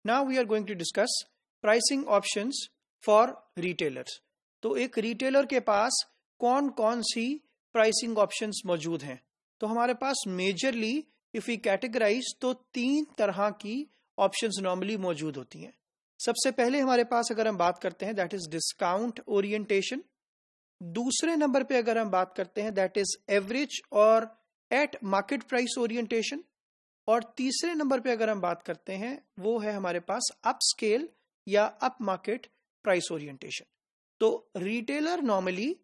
Now we are going to discuss pricing options for retailers. तो एक retailer के पास कौन कौन सी प्राइसिंग ऑप्शंस मौजूद हैं। तो हमारे पास मेजरली इफ वी कैटेगराइज तो 3 तरह की ऑप्शंस नॉर्मली मौजूद होती हैं। सबसे पहले हमारे पास अगर हम बात करते हैं दैट इज डिस्काउंट ओरिएंटेशन। दूसरे नंबर पे अगर हम बात करते हैं दैट इज एवरेज और एट मार्केट प्राइस ओरिएंटेशन। और तीसरे नंबर पे अगर हम बात करते हैं वो है हमारे पास अप स्केल या अप मार्केट प्राइस ओरिएंटेशन। तो रिटेलर नॉर्मली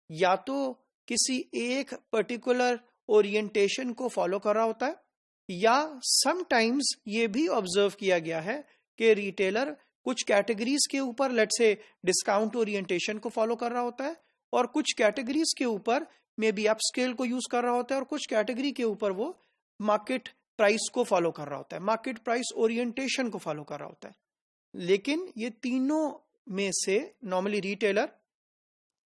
या तो किसी एक पर्टिकुलर ओरिएंटेशन को फॉलो कर रहा होता है या समटाइम्स ये भी ऑब्जर्व किया गया है कि रिटेलर कुछ कैटेगरीज के ऊपर लेट्स से डिस्काउंट ओरिएंटेशन को फॉलो कर रहा होता है और कुछ कैटेगरीज के ऊपर मे बी अप स्केल को यूज कर रहा होता है और कुछ कैटेगरी के ऊपर वो मार्केट प्राइस को फॉलो कर रहा होता है, मार्केट प्राइस ओरिएंटेशन को फॉलो कर रहा होता है। लेकिन ये तीनों में से नॉर्मली रिटेलर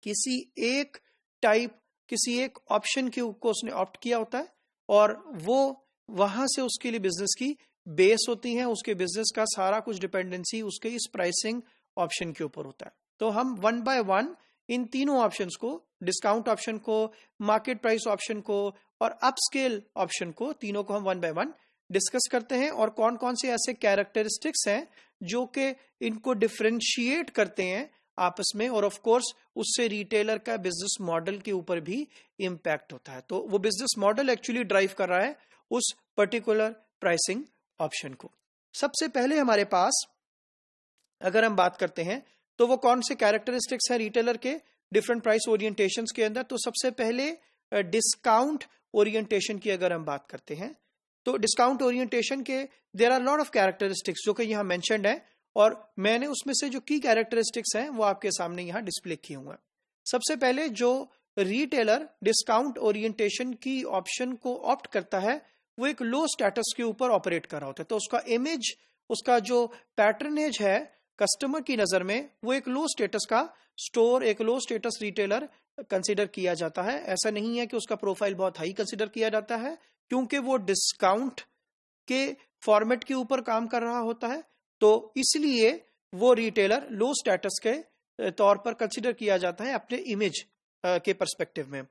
किसी एक टाइप किसी एक ऑप्शन को उसने ऑप्ट किया होता है और वो वहां से उसके लिए बिजनेस की बेस होती है, उसके बिजनेस का सारा कुछ डिपेंडेंसी उसके इस प्राइसिंग ऑप्शन के ऊपर होता है। तो हम वन बाय वन इन तीनों ऑप्शंस को, डिस्काउंट ऑप्शन को, मार्केट प्राइस ऑप्शन को और अपस्केल ऑप्शन को, तीनों को हम वन बाय वन डिस्कस करते हैं और कौन कौन से ऐसे कैरेक्टरिस्टिक्स हैं जो कि इनको डिफरेंशिएट करते हैं आपस में और ऑफ कोर्स उससे रिटेलर का बिजनेस मॉडल के ऊपर भी इंपैक्ट होता है। तो वो बिजनेस मॉडल एक्चुअली ड्राइव कर रहा है उस पर्टिकुलर प्राइसिंग ऑप्शन को। सबसे पहले हमारे पास अगर हम बात करते हैं तो वो कौन से कैरेक्टरिस्टिक्स हैं रिटेलर के डिफरेंट प्राइस ओरिएंटेशंस के अंदर। तो सबसे पहले डिस्काउंट ओरिएंटेशन की अगर हम बात करते हैं तो डिस्काउंट ओरिएंटेशन के there are lot of characteristics जो कि यहाँ मेंशन्ड है और मैंने उसमें से जो की कैरेक्टरिस्टिक्स हैं वो आपके सामने यहाँ डिस्प्ले किए हुए हैं। सबसे पहले जो रिटेलर डिस्काउंट ओरिएंटेशन की ऑप्शन को ऑप्ट करता है वो एक लो स्टेटस के ऊपर ऑपरेट कर रहा होता है। तो उसका इमेज, उसका जो पैटर्नेज है कस्टमर की नजर में वो एक लो स्टेटस का स्टोर, एक लो स्टेटस रिटेलर कंसीडर किया जाता है। ऐसा नहीं है कि उसका प्रोफाइल बहुत हाई कंसीडर किया जाता है क्योंकि वो डिस्काउंट के फॉर्मेट के ऊपर काम कर रहा होता है, तो इसलिए वो रिटेलर लो स्टेटस के तौर पर कंसीडर किया जाता है अपने इमेज के पर्सपेक्टिव में।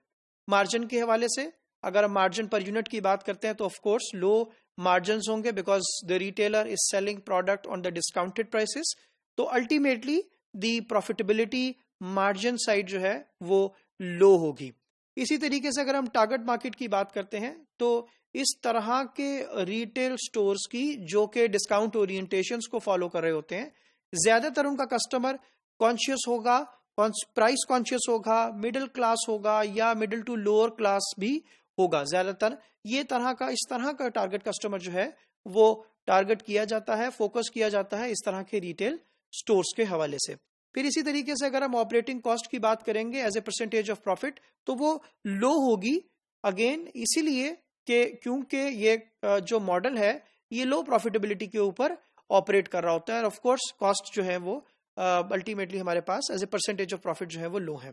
मार्जिन के हवाले से अगर हम मार्जिन पर यूनिट की बात करते हैं तो ऑफ कोर्स लो मार्जिन होंगे because the retailer is selling product on the discounted prices. तो ultimately the profitability margin side जो है वो लो होगी। इसी तरीके से अगर हम टारगेट मार्केट की बात करते हैं तो इस तरह के रिटेल स्टोर्स की जो कि डिस्काउंट ओरिएंटेशंस को फॉलो कर रहे होते हैं, ज्यादातर उनका कस्टमर कॉन्शियस होगा, प्राइस कॉन्शियस होगा, मिडिल क्लास होगा या मिडिल टू लोअर क्लास भी होगा। ज्यादातर ये तरह का, इस तरह का टारगेट कस्टमर जो है वो टारगेट किया जाता है, फोकस किया जाता है इस तरह के रिटेल स्टोर्स के हवाले से। फिर इसी तरीके से अगर हम ऑपरेटिंग कॉस्ट की बात करेंगे as a percentage of profit तो वो लो होगी, अगेन इसीलिए कि क्योंकि ये जो मॉडल है ये लो प्रॉफिटेबिलिटी के ऊपर ऑपरेट कर रहा होता है और ऑफ कोर्स कॉस्ट जो है वो अल्टीमेटली हमारे पास as a percentage of profit जो है वो लो है।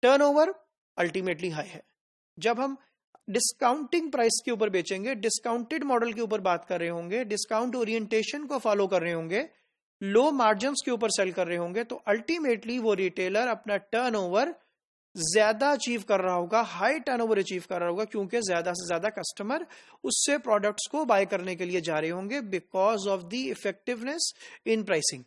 टर्नओवर अल्टीमेटली हाई है। जब हम डिस्काउंटिंग प्राइस के ऊपर बेचेंगे, डिस्काउंटेड मॉडल के ऊपर बात कर रहे होंगे, डिस्काउंट ओरिएंटेशन को फॉलो कर रहे होंगे, लो मार्जिन्स के ऊपर सेल कर रहे होंगे, तो अल्टीमेटली वो रिटेलर अपना टर्नओवर ज्यादा अचीव कर रहा होगा, हाई टर्नओवर अचीव कर रहा होगा क्योंकि ज्यादा से ज्यादा कस्टमर उससे प्रोडक्ट्स को बाय करने के लिए जा रहे होंगे because of the effectiveness in pricing.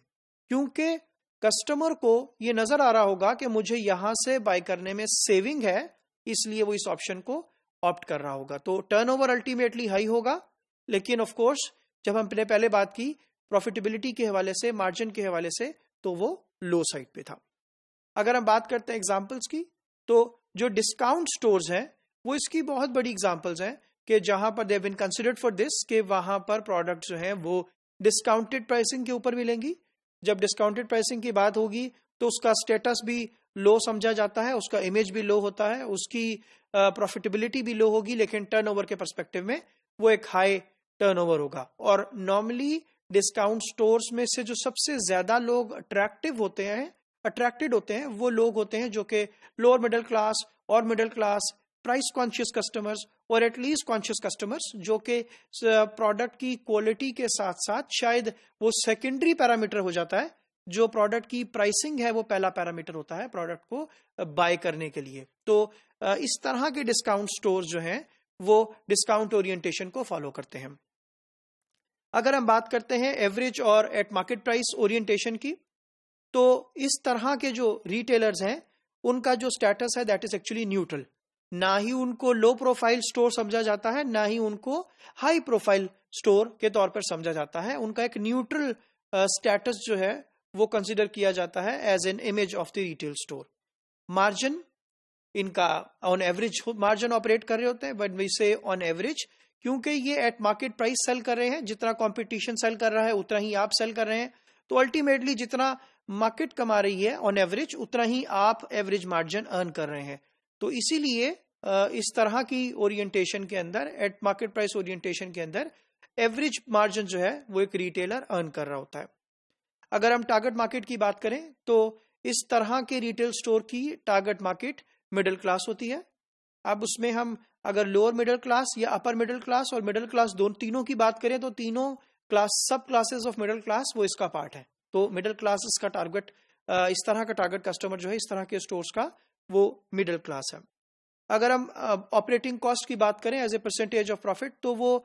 क्योंकि कस्टमर को ये नजर आ रहा होगा कि मुझे यहां से बाय करने में सेविंग है, इसलिए वो इस ऑप्शन को ऑप्ट कर रहा होगा। तो टर्नओवर अल्टीमेटली हाई होगा, लेकिन ऑफ कोर्स जब हमने पहले बात की प्रॉफिटेबिलिटी के हवाले से, मार्जिन के हवाले से, तो वो लो साइड पे था। अगर हम बात करते हैं एग्जांपल्स की तो जो डिस्काउंट स्टोर्स हैं वो इसकी बहुत बड़ी एग्जांपल्स हैं कि जहां पर they have been considered for this कि वहां पर प्रोडक्ट्स जो हैं वो डिस्काउंटेड प्राइसिंग के ऊपर मिलेंगी। जब डिस्काउंटेड प्राइसिंग की बात होगी तो उसका स्टेटस भी लो समझा जाता है, उसका इमेज भी लो होता है, उसकी प्रॉफिटेबिलिटी भी लो होगी, लेकिन टर्नओवर के पर्सपेक्टिव में वो एक हाई टर्नओवर होगा। और नॉर्मली डिस्काउंट स्टोर्स में से जो सबसे ज्यादा लोग अट्रैक्टेड होते हैं वो लोग होते हैं जो कि लोअर मिडिल क्लास और middle class price conscious customers और एटलीस्ट कॉन्शियस कस्टमर्स, जो कि प्रोडक्ट की क्वालिटी के साथ साथ शायद वो सेकेंडरी पैरामीटर हो जाता है, जो प्रोडक्ट की प्राइसिंग है वो पहला पैरामीटर होता है प्रोडक्ट को बाय करने के लिए। तो इस तरह के डिस्काउंट स्टोर जो हैं वो डिस्काउंट ओरिएंटेशन को फॉलो करते हैं। अगर हम बात करते हैं एवरेज और एट मार्केट प्राइस ओरिएंटेशन की, तो इस तरह के जो रिटेलर्स हैं उनका जो स्टेटस है दैट इज एक्चुअली न्यूट्रल। ना ही उनको लो प्रोफाइल स्टोर समझा जाता है, ना ही उनको हाई प्रोफाइल स्टोर के तौर पर समझा जाता है। उनका एक न्यूट्रल स्टेटस जो है वो कंसिडर किया जाता है as an image of the retail store. Margin इनका ऑन एवरेज मार्जिन ऑपरेट कर रहे होते हैं, but we say on average, क्योंकि ये एट मार्केट प्राइस सेल कर रहे हैं। जितना कंपटीशन सेल कर रहा है उतना ही आप सेल कर रहे हैं, तो अल्टीमेटली जितना मार्केट कमा रही है ऑन एवरेज उतना ही आप एवरेज मार्जिन अर्न कर रहे हैं। तो इसीलिए इस तरह की ओरिएंटेशन के अंदर, एट मार्केट प्राइस ओरिएंटेशन के अंदर, एवरेज मार्जिन जो है वो एक रिटेलर अर्न कर रहा होता है। अगर हम टारगेट मार्केट की बात करें तो इस तरह के रिटेल स्टोर की टारगेट मार्केट मिडिल क्लास होती है। अब उसमें हम अगर लोअर मिडिल क्लास या अपर मिडिल क्लास और मिडिल क्लास तीनों की बात करें तो तीनों क्लास, सब क्लासेस ऑफ मिडिल क्लास वो इसका पार्ट है। तो मिडिल क्लासेस का टारगेट, इस तरह का टारगेट कस्टमर जो है इस तरह के स्टोर्स का वो मिडिल क्लास है। अगर हम ऑपरेटिंग कॉस्ट की बात करें as a percentage of profit, तो वो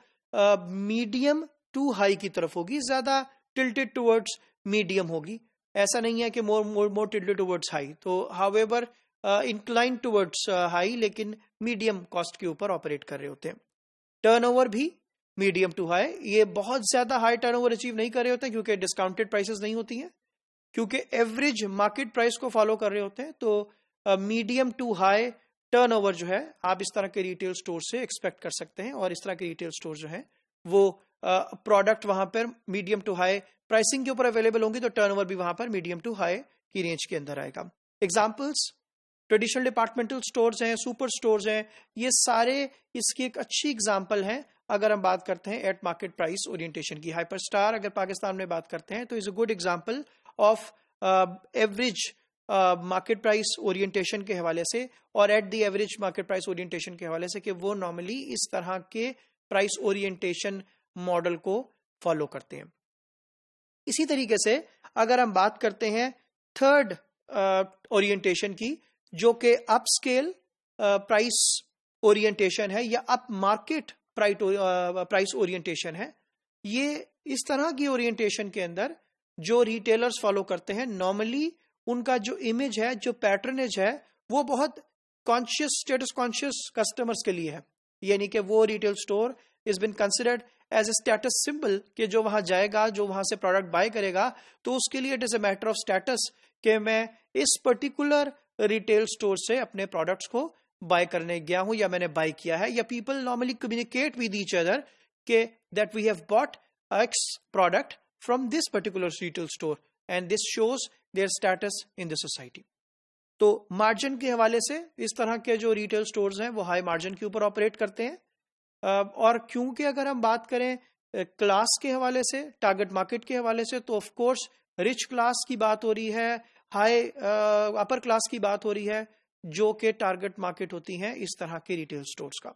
मीडियम टू हाई की तरफ होगी, ज्यादा टिल्टेड टुवर्ड्स मीडियम होगी। ऐसा नहीं है कि मोर टिल्टेड टुवर्ड्स हाई, तो हाउएवर इंक्लाइन टुवर्ड्स हाई, लेकिन मीडियम कॉस्ट के ऊपर ऑपरेट कर रहे होते हैं। टर्नओवर भी मीडियम टू हाई, ये बहुत ज्यादा हाई टर्नओवर अचीव नहीं कर रहे होते हैं क्योंकि डिस्काउंटेड प्राइसेस नहीं होती हैं, क्योंकि एवरेज मार्केट प्राइस को फॉलो कर रहे होते हैं। तो मीडियम टू हाई टर्नओवर जो है आप इस तरह के रिटेल स्टोर से एक्सपेक्ट कर सकते हैं, और इस तरह के रिटेल स्टोर जो है वो प्रोडक्ट वहां पर मीडियम टू हाई प्राइसिंग के ऊपर अवेलेबल होंगी, तो टर्नओवर भी वहां पर मीडियम टू हाई की रेंज के अंदर आएगा। एग्जाम्पल्स ट्रेडिशनल डिपार्टमेंटल स्टोर्स हैं, सुपर स्टोर्स हैं, ये सारे इसकी एक अच्छी एग्जाम्पल हैं। अगर हम बात करते हैं एट मार्केट प्राइस ओरिएंटेशन की, हाइपर स्टार अगर पाकिस्तान में बात करते हैं तो is a good example of average market price orientation के हवाले से और at the average market price orientation के हवाले से कि वो नॉर्मली इस तरह के प्राइस ओरिएंटेशन मॉडल को फॉलो करते हैं। इसी तरीके से अगर हम बात करते हैं थर्ड ओरिएंटेशन की, जो कि अप स्केल प्राइस ओरिएंटेशन है या अप मार्केट प्राइस ओरिएंटेशन है, ये इस तरह की ओरिएंटेशन के अंदर जो रिटेलर्स फॉलो करते हैं नॉर्मली उनका जो इमेज है, जो पैटर्नेज है, वो बहुत कॉन्शियस, स्टेटस कॉन्शियस कस्टमर्स के लिए है। यानी कि वो retail store is been considered as a status symbol, कि जो वहां जाएगा, जो वहां से प्रोडक्ट बाय करेगा, तो उसके लिए it is a matter of status कि मैं इस पर्टिकुलर रिटेल स्टोर से अपने प्रोडक्ट्स को बाय करने गया हूं या मैंने बाय किया है। या people normally communicate with each other के that we have bought X product from this particular retail store and this shows their status in the society. तो मार्जिन के हवाले से इस तरह के जो रिटेल स्टोर्स हैं वो हाई मार्जिन के ऊपर ऑपरेट करते हैं। और क्योंकि अगर हम बात करें क्लास के हवाले से, टारगेट मार्केट के हवाले से, तो ऑफ कोर्स रिच क्लास की बात हो रही है, हाई अपर क्लास की बात हो रही है, जो कि टारगेट मार्केट होती हैं इस तरह के रिटेल स्टोर्स का।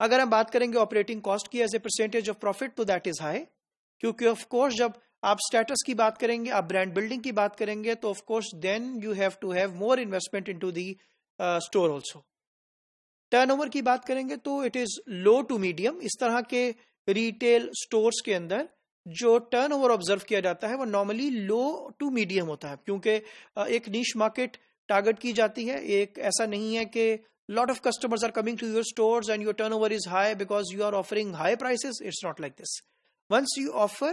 अगर हम बात करेंगे ऑपरेटिंग कॉस्ट की as a percentage of profit, तो दैट इज हाई, क्योंकि ऑफ कोर्स जब आप स्टेटस की बात करेंगे, आप ब्रांड बिल्डिंग की बात करेंगे, तो of course then you have to have more investment into the store also. Turnover की बात करेंगे तो it is low to medium. इस तरह के रिटेल स्टोर्स के अंदर जो टर्नओवर ऑब्जर्व किया जाता है वो नॉर्मली लो टू मीडियम होता है, क्योंकि एक नीश मार्केट टारगेट की जाती है। एक ऐसा नहीं है कि lot of customers are coming to your stores and your turnover is high because you are offering high prices. It's not like this. Once you offer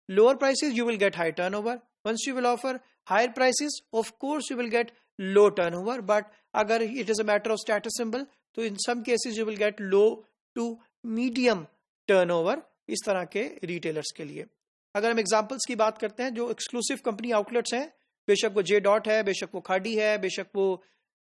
lower prices, you will get high turnover. Once you will offer higher prices, of course you will get low turnover. But agar it is a matter of status symbol, so in some cases you will get low to medium turnover इस तरह के retailers के लिए। अगर हम examples की बात करते हैं, जो exclusive company outlets हैं, बेशक वो J.Dot है, बेशक वो खाड़ी है, बेशक वो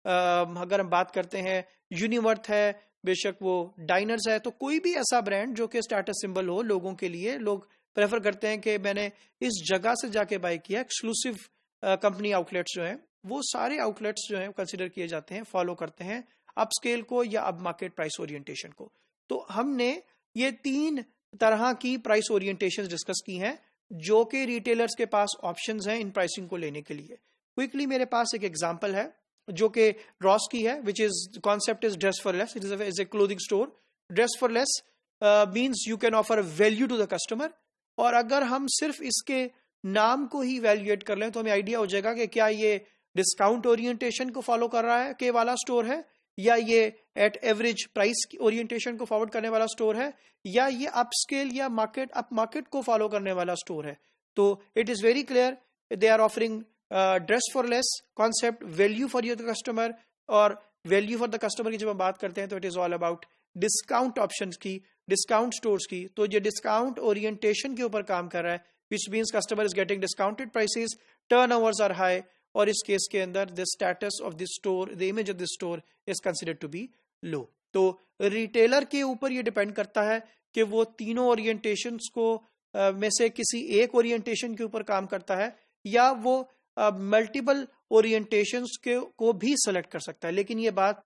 अगर हम बात करते हैं यूनिवर्थ है, बेशक वो डाइनर्स है, तो कोई भी ऐसा ब्रांड जो कि स्टेटस सिंबल हो लोगों के लिए, लोग प्रेफर करते हैं कि मैंने इस जगह से जाके बाय किया। एक्सक्लूसिव कंपनी आउटलेट्स जो हैं, वो सारे आउटलेट्स जो हैं कंसिडर किए जाते हैं, फॉलो करते हैं अप स्केल को या अब मार्केट प्राइस ओरिएंटेशन को। तो हमने ये 3 तरह की प्राइस ओरिएंटेशन डिस्कस की हैं जो कि रिटेलर्स के पास ऑप्शंस हैं इन प्राइसिंग को लेने के लिए। क्विकली मेरे पास एक एग्जांपल है जो कि रॉस की है, which is concept is dress for less. It is a clothing store. Dress for less means you can offer value to the customer. और अगर हम सिर्फ इसके नाम को ही वैल्यूएट कर लें तो हमें आइडिया हो जाएगा कि क्या ये डिस्काउंट ओरिएंटेशन को फॉलो कर रहा है के वाला स्टोर है, या ये एट एवरेज प्राइस ओरिएंटेशन को फॉरवर्ड करने वाला स्टोर है, या ये अप स्केल या अप मार्केट को फॉलो करने वाला स्टोर है। तो it is very clear they are offering dress for less concept, value for your customer. और वैल्यू फॉर द कस्टमर की जब हम बात करते हैं तो it is all about discount options की, डिस्काउंट स्टोर्स की। तो ये डिस्काउंट ओरिएंटेशन के ऊपर काम कर रहा है, which means customer is getting discounted prices, turnovers are high, और इस केस के अंदर the status of this store, the image of this store is considered to be low. तो रिटेलर के ऊपर ये डिपेंड करता है कि वो तीनों ओरिएंटेशंस को में से किसी एक ओरिएंटेशन के ऊपर काम करता है, या वो मल्टीपल ओरिएंटेशंस को भी सेलेक्ट कर सकता है। लेकिन ये बात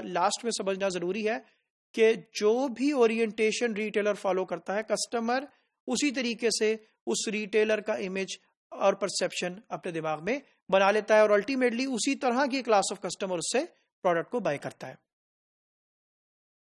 लास्ट में समझना जरूरी है कि जो भी ओरिएंटेशन रिटेलर फॉलो करता है, कस्टमर उसी तरीके से उस रिटेलर का इमेज और परसेप्शन अपने दिमाग में बना लेता है और अल्टीमेटली उसी तरह की क्लास ऑफ कस्टमर उससे प्रोडक्ट को बाय करता है।